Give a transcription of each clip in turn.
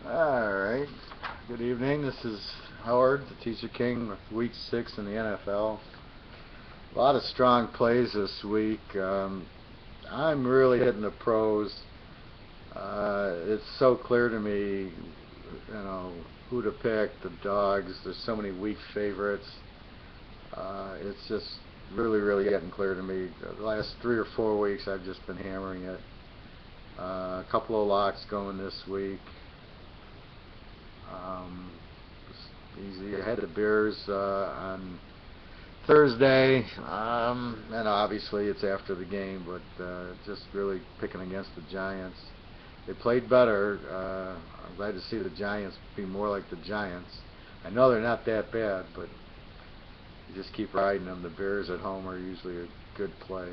Alright, good evening. This is Howard, the Teaser King, with week 6 in the NFL. A lot of strong plays this week. I'm really hitting the pros. It's so clear to me, who to pick, the dogs. There's so many weak favorites. It's just really getting clear to me. The last 3 or 4 weeks I've just been hammering it. A couple of locks going this week. Easy. I had the Bears on Thursday, and obviously it's after the game, but just really picking against the Giants. They played better. I'm glad to see the Giants be more like the Giants. I know they're not that bad, but you just keep riding them. The Bears at home are usually a good play.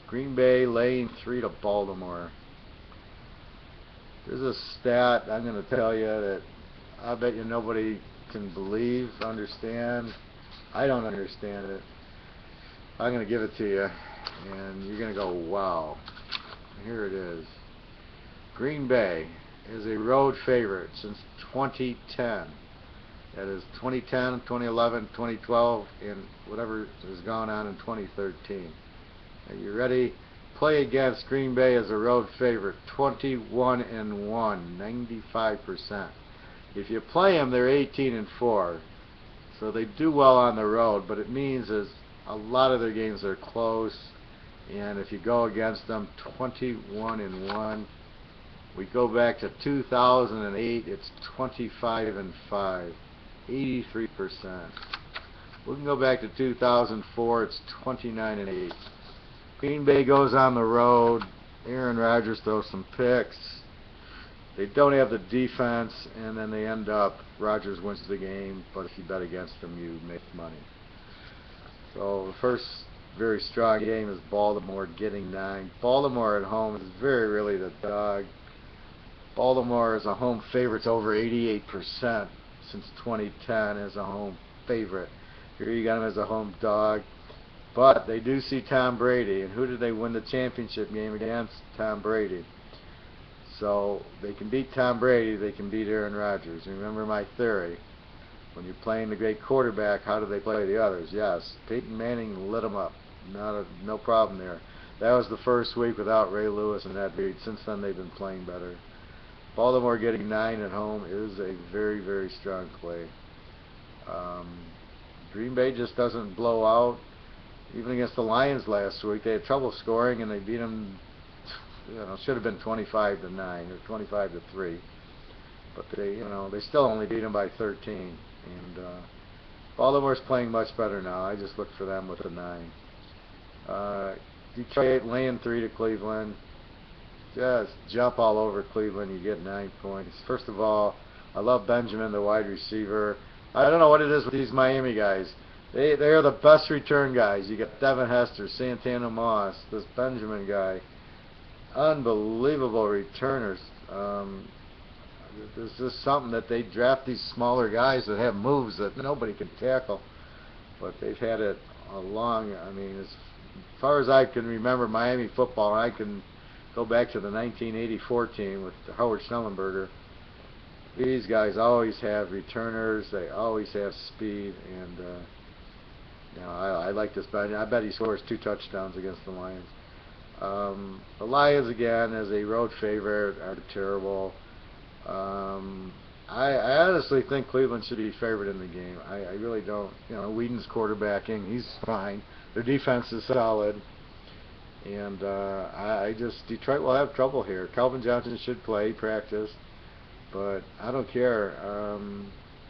Green Bay laying 3 to Baltimore. There's a stat I'm going to tell you that I bet you nobody can believe, understand. I don't understand it. I'm going to give it to you, and you're going to go, wow. Here it is. Green Bay is a road favorite since 2010. That is 2010, 2011, 2012, and whatever has gone on in 2013. Are you ready? Play against Green Bay as a road favorite, 21-1, 95%. If you play them, they're 18-4, so they do well on the road. But it means is a lot of their games are close, and if you go against them, 21-1. We go back to 2008, it's 25-5, 83%. We can go back to 2004, it's 29-8. Green Bay goes on the road. Aaron Rodgers throws some picks. They don't have the defense, and then they end up, Rodgers wins the game, but if you bet against them, you make money. So the first very strong game is Baltimore getting 9. Baltimore at home is very really the dog. Baltimore is a home favorite, over 88% since 2010 as a home favorite. Here you got them as a home dog. But they do see Tom Brady, and who did they win the championship game against? Tom Brady. So they can beat Tom Brady, they can beat Aaron Rodgers. Remember my theory. When you're playing the great quarterback, how do they play the others? Yes, Peyton Manning lit them up. No problem there. That was the first week without Ray Lewis and Ed Reed. Since then they've been playing better. Baltimore getting 9 at home is a very strong play. Green Bay just doesn't blow out. Even against the Lions last week, they had trouble scoring, and they beat them. Should have been 25-9 or 25-3, but they still only beat them by 13. And Baltimore's playing much better now. I just looked for them with a 9. Detroit laying 3 to Cleveland. Just jump all over Cleveland. You get 9 points. First of all, I love Benjamin, the wide receiver. I don't know what it is with these Miami guys. They are the best return guys. You got Devin Hester, Santana Moss, this Benjamin guy. Unbelievable returners. There's just something that they draft these smaller guys that have moves that nobody can tackle. But they've had it a long, as far as I can remember Miami football, I can go back to the 1984 team with Howard Schnellenberger. These guys always have returners. They always have speed, and I like this bet. I bet he scores 2 touchdowns against the Lions. The Lions, again, as a road favorite, are terrible. I honestly think Cleveland should be favored in the game. I really don't. Whedon's quarterbacking. He's fine. Their defense is solid. And Detroit will have trouble here. Calvin Johnson should play, practice. But I don't care.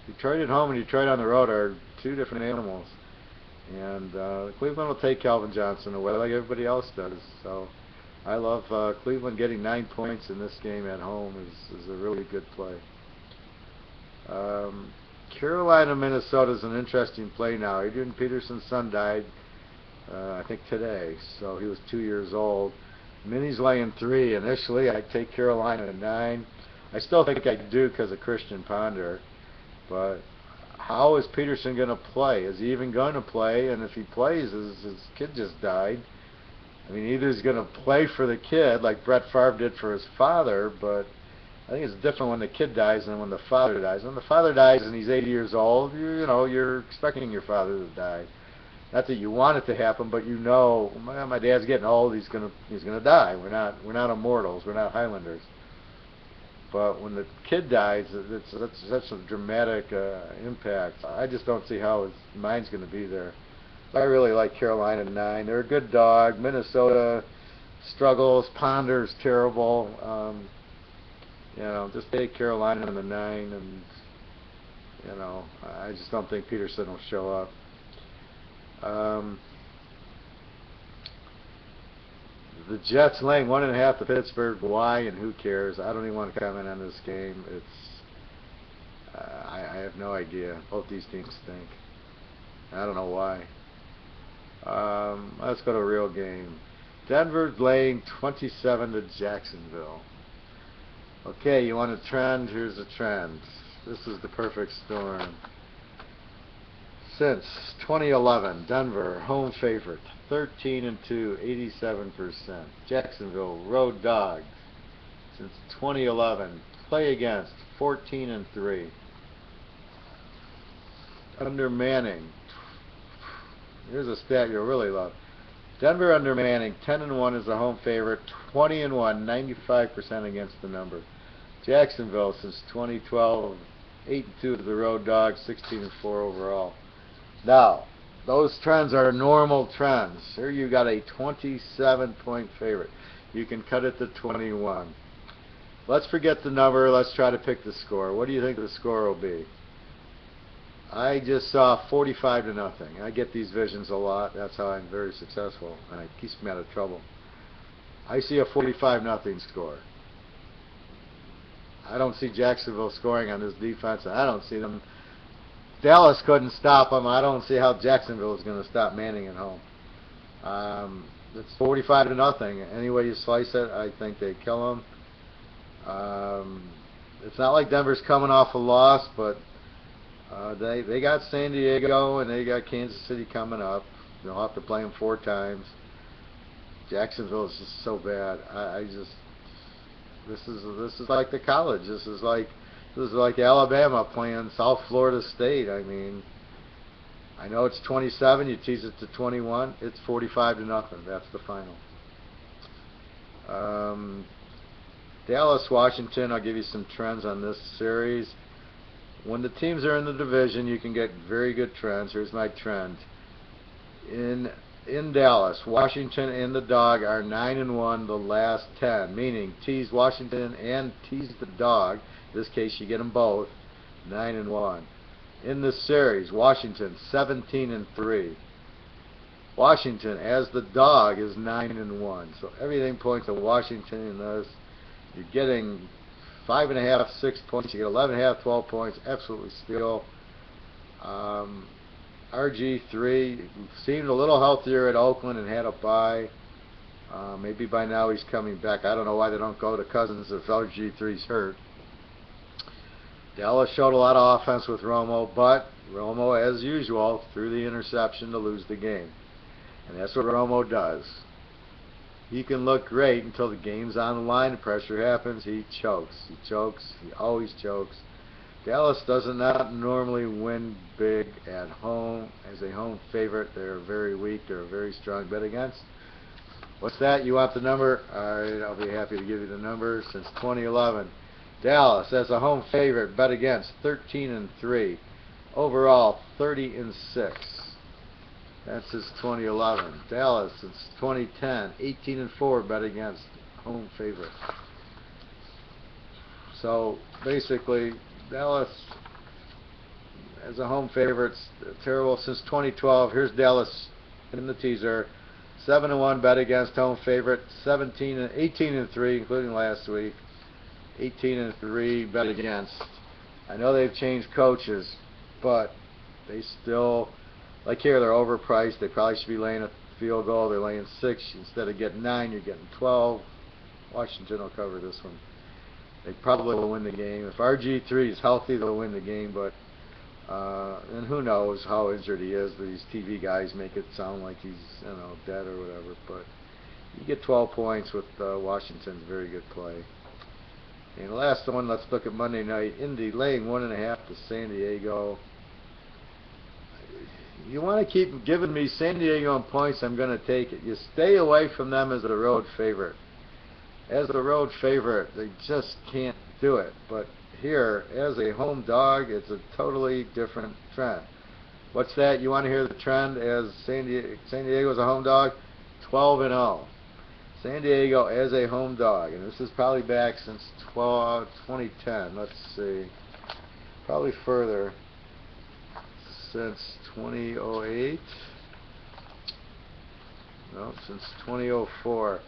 Detroit at home and Detroit on the road are 2 different animals. And Cleveland will take Calvin Johnson away like everybody else does. So I love Cleveland getting 9 points in this game at home is a really good play. Carolina, Minnesota is an interesting play now. Adrian Peterson's son died, I think today, so he was 2 years old. Minnie's laying 3. Initially, I'd take Carolina at 9. I still think I do because of Christian Ponder, but how is Peterson going to play? Is he even going to play? And if he plays, his kid just died. I mean, either he's going to play for the kid like Brett Favre did for his father, but I think it's different when the kid dies than when the father dies. When the father dies and he's 80 years old, you know, you're expecting your father to die. Not that you want it to happen, but you know, my dad's getting old. He's gonna die. We're not immortals. We're not Highlanders. But when the kid dies, that's such a dramatic impact. I just don't see how his mind's going to be there. I really like Carolina 9. They're a good dog. Minnesota struggles. Ponder's terrible. You know, just take Carolina in the 9, and you know, I just don't think Peterson will show up. The Jets laying 1.5 to Pittsburgh. Why and who cares? I don't even want to comment on this game. I have no idea. Both these teams stink. I don't know why. Let's go to a real game. Denver's laying 27 to Jacksonville. Okay, you want a trend? Here's a trend. This is the perfect storm. Since 2011, Denver, home favorite, 13-2, 87%. Jacksonville, road dog. Since 2011, play against, 14-3. Under Manning. Here's a stat you'll really love. Denver under Manning, 10-1 is the home favorite, 20-1, 95% against the number. Jacksonville, since 2012, 8-2 to the road dog, 16-4 overall. Now, those trends are normal trends. Here you got a 27-point favorite. You can cut it to 21. Let's forget the number. Let's try to pick the score. What do you think the score will be? I just saw 45-0. I get these visions a lot. That's how I'm very successful, and it keeps me out of trouble. I see a 45-0 score. I don't see Jacksonville scoring on this defense. I don't see them. Dallas couldn't stop them. I don't see how Jacksonville is going to stop Manning at home. It's 45-0. Any way you slice it, I think they kill them. It's not like Denver's coming off a loss, but they got San Diego and they got Kansas City coming up. They'll have to play them 4 times. Jacksonville is just so bad. This is like the college. This is like Alabama playing South Florida State. I mean, I know it's 27. You tease it to 21. It's 45-0. That's the final. Dallas, Washington. I'll give you some trends on this series. When the teams are in the division, you can get very good trends. Here's my trend. In Dallas, Washington and the dog are 9-1 the last 10, meaning tease Washington and tease the dog. In this case, you get them both, 9-1. In this series, Washington 17-3. Washington as the dog is 9-1. So everything points to Washington in this. You're getting 5.5, 6 points. You get 11.5, 12 points. Absolutely steal. RG3 seemed a little healthier at Oakland and had a bye. Maybe by now he's coming back. I don't know why they don't go to Cousins if RG3's hurt. Dallas showed a lot of offense with Romo, but Romo, as usual, threw the interception to lose the game. And that's what Romo does. He can look great until the game's on the line, the pressure happens, he chokes. He chokes. He always chokes. Dallas does not normally win big at home. As a home favorite, they're very weak. They're a very strong bet against. What's that? You want the number? All right, I'll be happy to give you the number. Since 2011, Dallas as a home favorite, bet against, 13-3. Overall, 30-6. That's since 2011. Dallas since 2010, 18-4, bet against, home favorite. So basically, Dallas as a home favorite, terrible since 2012. Here's Dallas in the teaser, 7-1 bet against, home favorite, 18-3, including last week, 18-3 bet against. I know they've changed coaches, but they still, like here, they're overpriced. They probably should be laying a field goal. They're laying 6 instead of getting 9. You're getting 12. Washington will cover this one. They probably will win the game. If RG3 is healthy, they'll win the game, but and who knows how injured he is. These TV guys make it sound like he's, you know, dead or whatever, but You get 12 points with Washington's very good play. And the last one, let's look at Monday night. Indy laying 1.5 to San Diego. You want to keep giving me San Diego in points, I'm going to take it. You stay away from them as a road favorite. As a road favorite, they just can't do it. But here, as a home dog, it's a totally different trend. What's that? You want to hear the trend as San Diego as a home dog? 12-0. San Diego as a home dog, and this is probably back since 2010. Let's see, probably further, since 2008. No, since 2004.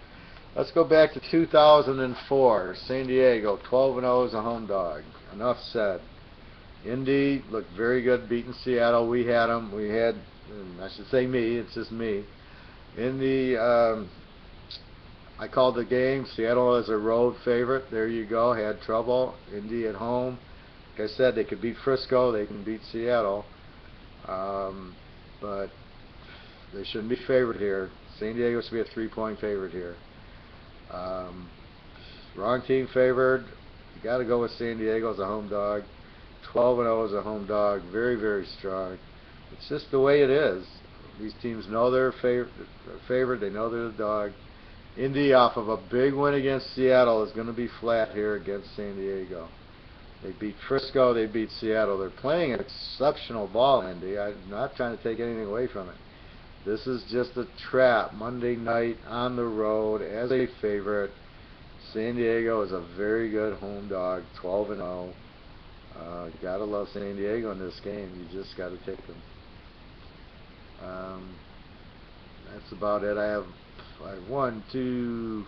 Let's go back to 2004. San Diego 12-0 as a home dog. Enough said. Indy looked very good beating Seattle. We had them. We had, I should say me. It's just me. Indy. I called the game. Seattle as a road favorite. There you go. Had trouble. Indy at home. Like I said, they could beat Frisco. They can beat Seattle. But they shouldn't be favored here. San Diego should be a 3-point favorite here. Wrong team favored. You got to go with San Diego as a home dog. 12-0 as a home dog. Very, very strong. It's just the way it is. These teams know they're favored. They know they're the dog. Indy, off of a big win against Seattle, is going to be flat here against San Diego. They beat Frisco, they beat Seattle. They're playing an exceptional ball, Indy. I'm not trying to take anything away from it. This is just a trap. Monday night on the road as a favorite. San Diego is a very good home dog, 12-0. You gotta love San Diego in this game. You just gotta take them. That's about it. I have 1, 2,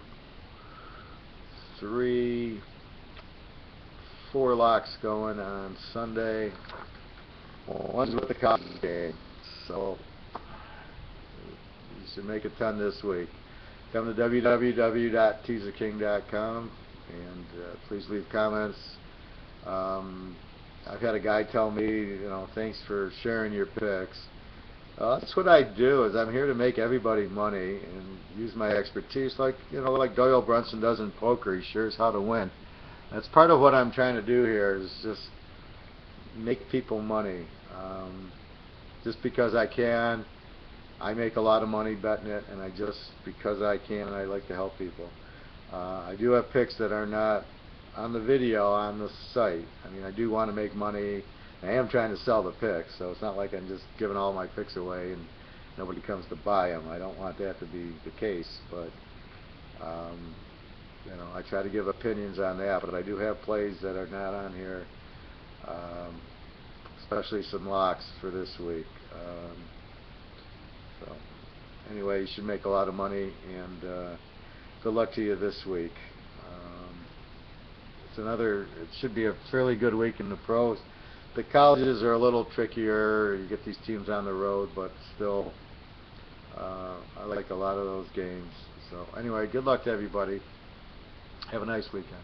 3, 4 locks going on Sunday. One's with the Cubs game, so you should make a ton this week. Come to www.teaserking.com and please leave comments. I've had a guy tell me, thanks for sharing your picks. That's what I do. Is I'm here to make everybody money and use my expertise, like Doyle Brunson does in poker. He shares how to win. That's part of what I'm trying to do here. Is just make people money. Just because I can, I make a lot of money betting it, and because I can, I like to help people. I do have picks that are not on the video on the site. I mean, I do want to make money. I am trying to sell the picks, so it's not like I'm just giving all my picks away and nobody comes to buy them. I don't want that to be the case, but I try to give opinions on that. But I do have plays that are not on here, especially some locks for this week. So anyway, you should make a lot of money, and good luck to you this week. It should be a fairly good week in the pros. The colleges are a little trickier. You get these teams on the road, but still, I like a lot of those games. So anyway, good luck to everybody. Have a nice weekend.